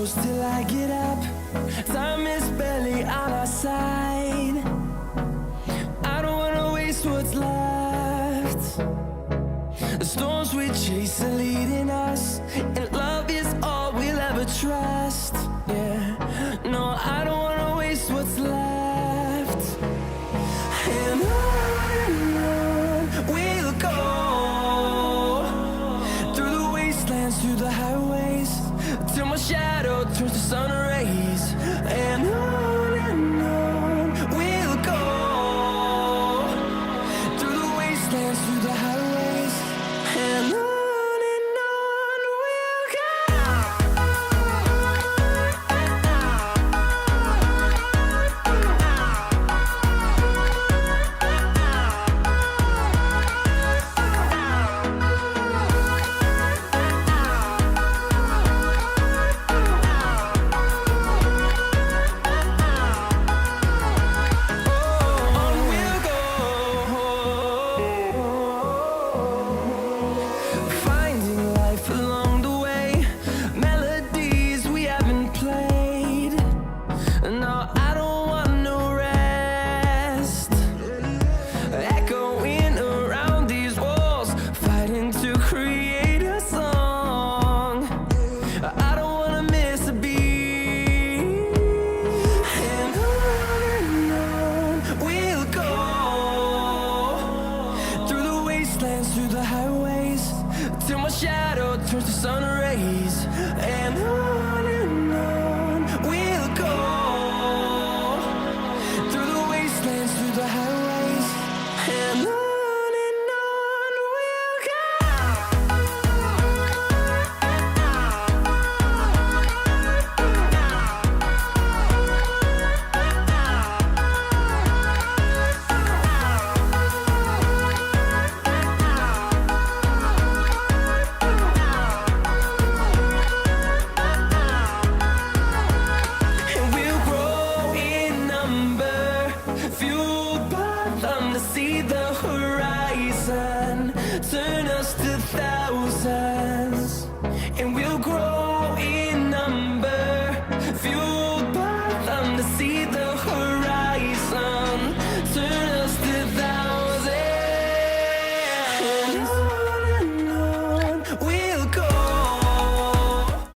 close till I get up. Time is barely on our side. I don't wanna waste what's left. The storms we chase are leading us, and love is all we'll ever trust. Yeah, no, I don't